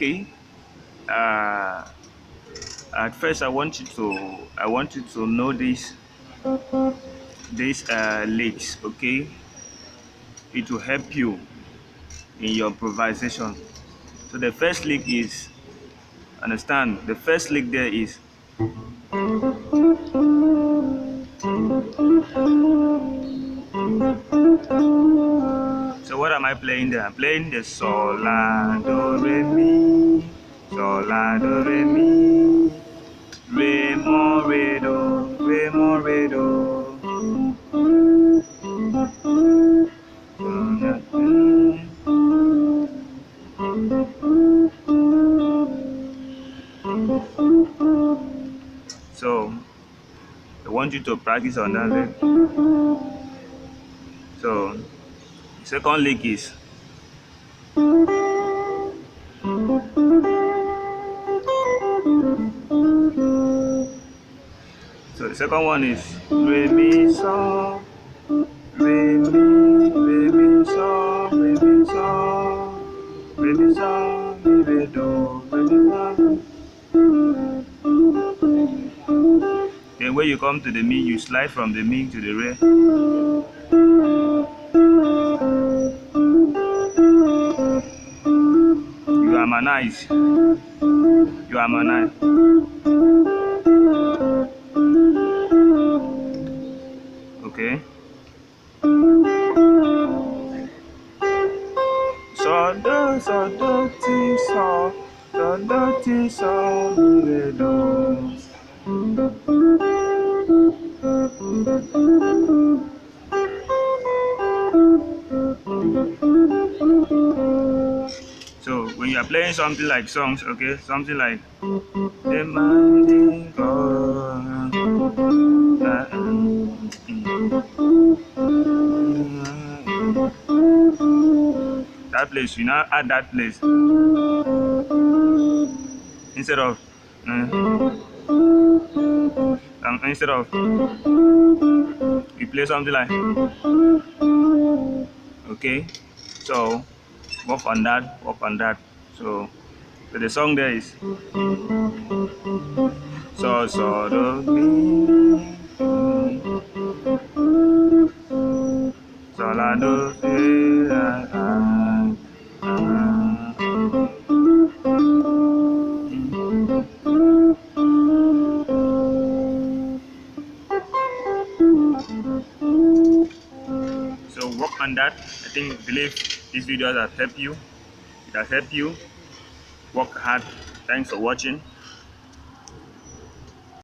Okay. Uh, at first, I want you to know these licks. Okay, it will help you in your improvisation. So the first lick is, understand. The first lick there is. So what am I playing there? I'm playing the sol la do re mi, sol la do re mi, re mo re do, re mo re do. So I want you to practice on that lick. So the second lick is. So the second one is re mi so, re mi, re mi so, re mi so, re mi so, mi re do, re mi so. Then when you come to the mi, you slide from the mi to the re. You harmonize. You harmonize. Okay. So do ti so mi re do. So when you are playing something like songs, okay, something like demanding God, that place, you now add that place instead of you play something like, okay. So work on that. So the song there is so do mi, so la do si la So work on that. Believe this video has helped you. It has helped you. Work hard. Thanks for watching.